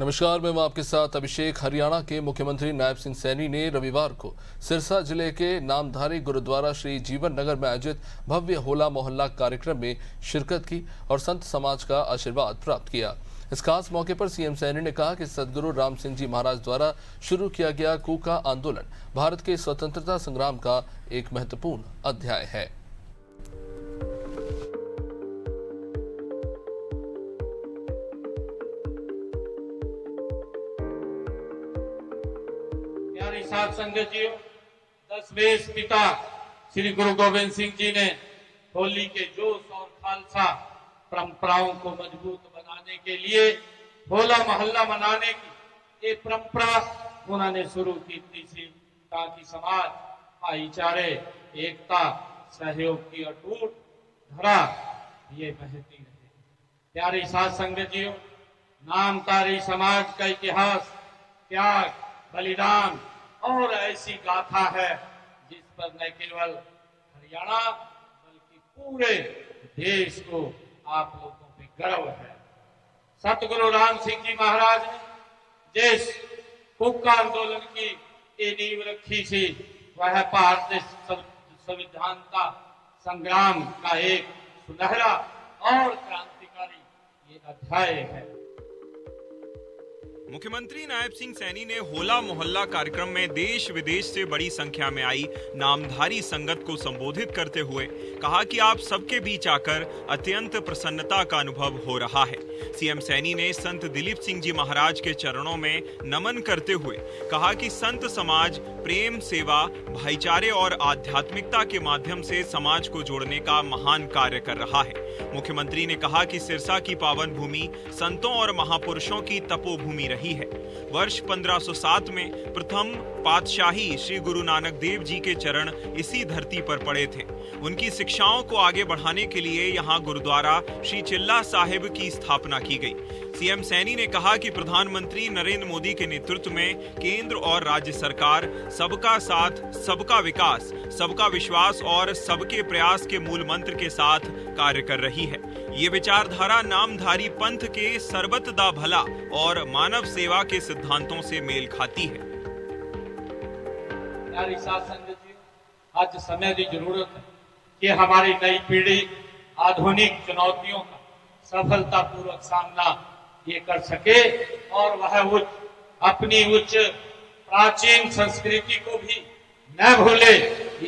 नमस्कार, मैं हूं आपके साथ अभिषेक। हरियाणा के मुख्यमंत्री नायब सिंह सैनी ने रविवार को सिरसा जिले के नामधारी गुरुद्वारा श्री जीवन नगर में आयोजित भव्य होला मोहल्ला कार्यक्रम में शिरकत की और संत समाज का आशीर्वाद प्राप्त किया। इस खास मौके पर सीएम सैनी ने कहा कि सदगुरु राम सिंह जी महाराज द्वारा शुरू किया गया कूका आंदोलन भारत के स्वतंत्रता संग्राम का एक महत्वपूर्ण अध्याय है। प्यारी साध संगत जी, 10 वेश पिता श्री गुरु गोविंद सिंह जी ने होली के जोश और खालसा परंपराओं को मजबूत बनाने के लिए होला मोहल्ला मनाने की ये परंपरा उन्होंने शुरू की थी, ताकि समाज भाईचारे, एकता, सहयोग की अटूट धारा ये बहती रहे। प्यारी साध संगत जी, नामधारी समाज का इतिहास त्याग, बलिदान और ऐसी गाथा है जिस पर न केवल हरियाणा बल्कि पूरे देश को आप लोगों पे गर्व है। सतगुरु राम सिंह जी महाराज ने जिस कूका आंदोलन की ये नींव रखी थी, वह भारतीय संविधान का संग्राम का एक सुनहरा और क्रांतिकारी ये अध्याय है। मुख्यमंत्री नायब सिंह सैनी ने होला मोहल्ला कार्यक्रम में देश विदेश से बड़ी संख्या में आई नामधारी संगत को संबोधित करते हुए कहा कि आप सबके बीच आकर अत्यंत प्रसन्नता का अनुभव हो रहा है। सीएम सैनी ने संत दिलीप सिंह जी महाराज के चरणों में नमन करते हुए कहा कि संत समाज प्रेम, सेवा, भाईचारे और आध्यात्मिकता के माध्यम से समाज को जोड़ने का महान कार्य कर रहा है। मुख्यमंत्री ने कहा कि सिरसा की पावन भूमि संतों और महापुरुषों की तपोभूमि रही है। वर्ष 1507 में प्रथम पातशाही श्री गुरु नानक देव जी के चरण इसी धरती पर पड़े थे। उनकी शिक्षाओं को आगे बढ़ाने के लिए यहाँ गुरुद्वारा श्री चिल्ला साहिब की स्थापना की गई। सीएम सैनी ने कहा कि प्रधानमंत्री नरेंद्र मोदी के नेतृत्व में केंद्र और राज्य सरकार सबका साथ, सबका विकास, सबका विश्वास और सबके प्रयास के मूल मंत्र के साथ कार्य कर रही है। ये विचारधारा नामधारी पंथ के सर्वदा भला और मानव सेवा के सिद्धांतों से मेल खाती है। प्यारी साध संगत जी, आज समय की जरूरत है कि हमारी नई पीढ़ी आधुनिक चुनौतियों का सफलतापूर्वक सामना ये कर सके और वह अपनी उच्च प्राचीन संस्कृति को भी न भूले।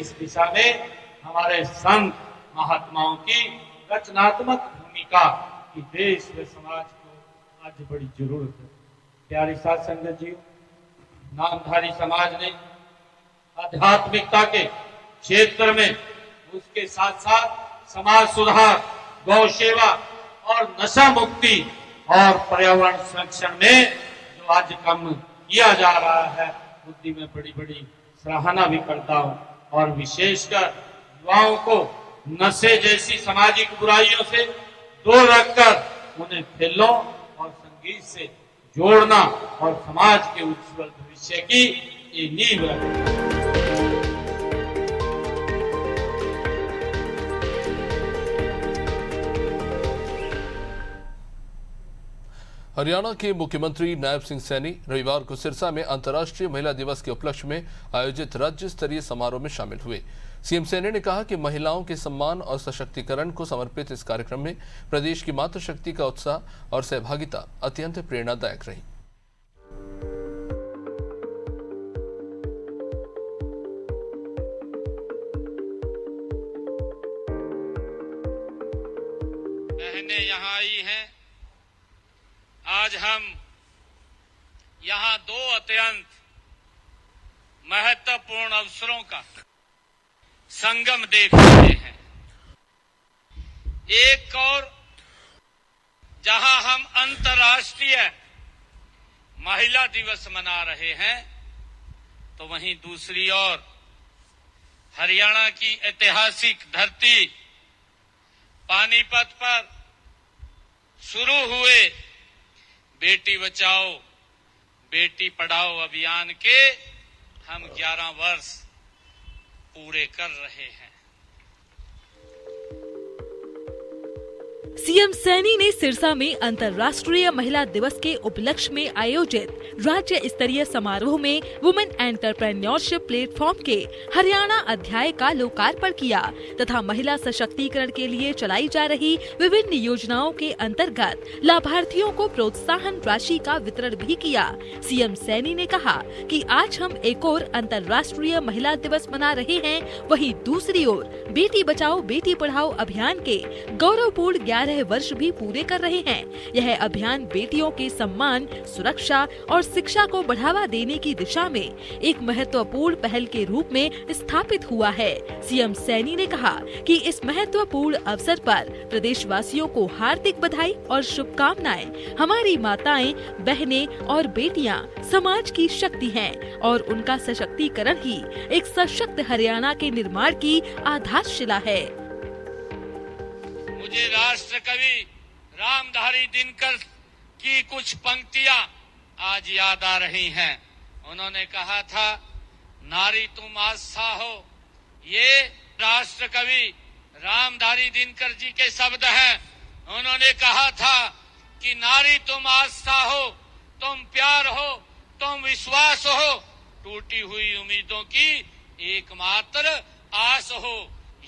इस दिशा में हमारे संत महात्माओं की रचनात्मक भूमिका की देश व समाज को आज बड़ी जरूरत है। प्यारी साध संगत जी, नामधारी समाज ने आध्यात्मिकता के क्षेत्र में उसके साथ साथ समाज सुधार, गौ सेवा और नशा मुक्ति और पर्यावरण संरक्षण में जो आज काम किया जा रहा है, बुद्धि में बड़ी बड़ी सराहना भी करता हूँ। और विशेषकर युवाओं को नशे जैसी सामाजिक बुराइयों से दूर रखकर उन्हें खेलों और संगीत से जोड़ना और समाज के उज्जवल भविष्य की ये नींव रखना। हरियाणा के मुख्यमंत्री नायब सिंह सैनी रविवार को सिरसा में अंतर्राष्ट्रीय महिला दिवस के उपलक्ष्य में आयोजित राज्य स्तरीय समारोह में शामिल हुए। सीएम सैनी ने कहा कि महिलाओं के सम्मान और सशक्तिकरण को समर्पित इस कार्यक्रम में प्रदेश की मातृशक्ति का उत्साह और सहभागिता अत्यंत प्रेरणादायक रही। बहनें यहाँ आई हैं। आज हम यहाँ दो अत्यंत महत्वपूर्ण अवसरों का संगम देख रहे हैं। एक और जहां हम अंतर्राष्ट्रीय महिला दिवस मना रहे हैं, तो वहीं दूसरी ओर हरियाणा की ऐतिहासिक धरती पानीपत पर शुरू हुए बेटी बचाओ बेटी पढ़ाओ अभियान के हम 11 वर्ष पूरे कर रहे हैं। सीएम सैनी ने सिरसा में अंतर्राष्ट्रीय महिला दिवस के उपलक्ष्य में आयोजित राज्य स्तरीय समारोह में वुमेन एंटरप्रेन्योरशिप प्लेटफॉर्म के हरियाणा अध्याय का लोकार्पण किया तथा महिला सशक्तिकरण के लिए चलाई जा रही विभिन्न योजनाओं के अंतर्गत लाभार्थियों को प्रोत्साहन राशि का वितरण भी किया। सीएम सैनी ने कहा कि आज हम एक और अंतर्राष्ट्रीय महिला दिवस मना रहे हैं, वहीं दूसरी ओर बेटी बचाओ बेटी पढ़ाओ अभियान के गौरवपूर्ण 11 वर्ष भी पूरे कर रहे हैं। यह अभियान बेटियों के सम्मान, सुरक्षा और शिक्षा को बढ़ावा देने की दिशा में एक महत्वपूर्ण पहल के रूप में स्थापित हुआ है। सीएम सैनी ने कहा कि इस महत्वपूर्ण अवसर पर प्रदेशवासियों को हार्दिक बधाई और शुभकामनाएं। हमारी माताएं, बहनें और बेटियां समाज की शक्ति हैं और उनका सशक्तिकरण ही एक सशक्त हरियाणा के निर्माण की आधारशिला है। मुझे राष्ट्र कवि रामधारी दिनकर की कुछ पंक्तियां आज याद आ रही हैं। उन्होंने कहा था, नारी तुम आस्था हो। ये राष्ट्र कवि रामधारी दिनकर जी के शब्द हैं। उन्होंने कहा था कि नारी तुम आस्था हो, तुम प्यार हो, तुम विश्वास हो, टूटी हुई उम्मीदों की एकमात्र आस हो।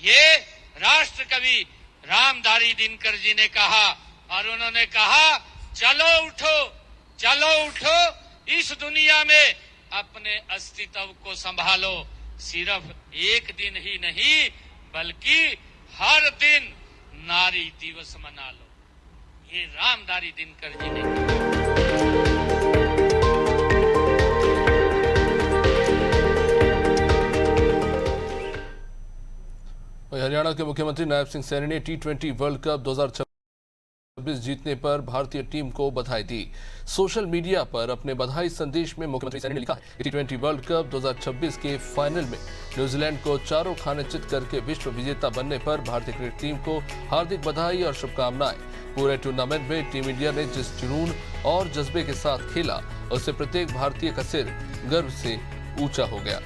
ये राष्ट्र कवि रामधारी दिनकर जी ने कहा और उन्होंने कहा, चलो उठो, चलो उठो, इस दुनिया में अपने अस्तित्व को संभालो। सिर्फ एक दिन ही नहीं बल्कि हर दिन नारी दिवस मना लो। ये रामधारी दिनकर जी ने कहा। हरियाणा के मुख्यमंत्री नायब सिंह सैनी ने T20 वर्ल्ड कप 2026 जीतने पर भारतीय टीम को बधाई दी। सोशल मीडिया पर अपने बधाई संदेश में मुख्यमंत्री सैनी ने लिखा है कि T20 वर्ल्ड कप 2026 के फाइनल में न्यूजीलैंड को चारों खाने चित करके विश्व विजेता बनने पर भारतीय क्रिकेट टीम को हार्दिक बधाई और शुभकामनाएं। पूरे टूर्नामेंट में टीम इंडिया ने जिस जुनून और जज्बे के साथ खेला, उससे प्रत्येक भारतीय का सिर गर्व से ऊंचा हो गया।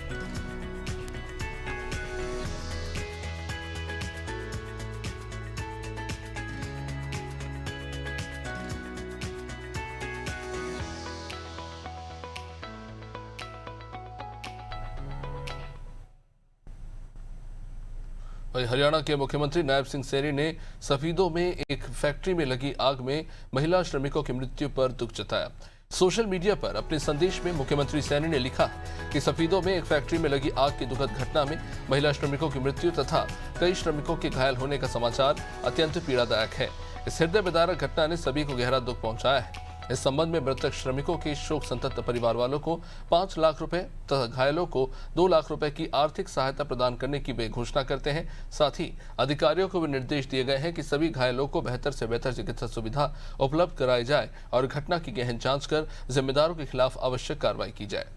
हरियाणा के मुख्यमंत्री नायब सिंह सैनी ने सफीदों में एक फैक्ट्री में लगी आग में महिला श्रमिकों की मृत्यु पर दुख जताया। सोशल मीडिया पर अपने संदेश में मुख्यमंत्री सैनी ने लिखा कि सफीदों में एक फैक्ट्री में लगी आग की दुखद घटना में महिला श्रमिकों की मृत्यु तथा कई श्रमिकों के घायल होने का समाचार अत्यंत पीड़ादायक है। इस हृदय विदारक घटना ने सभी को गहरा दुख पहुंचाया है। इस संबंध में मृतक श्रमिकों के शोक संतप्त परिवार वालों को 5 लाख रुपए तथा घायलों को 2 लाख रुपए की आर्थिक सहायता प्रदान करने की वे घोषणा करते हैं। साथ ही अधिकारियों को भी निर्देश दिए गए हैं कि सभी घायलों को बेहतर से बेहतर चिकित्सा सुविधा उपलब्ध कराई जाए और घटना की गहन जांच कर जिम्मेदारों के खिलाफ आवश्यक कार्रवाई की जाए।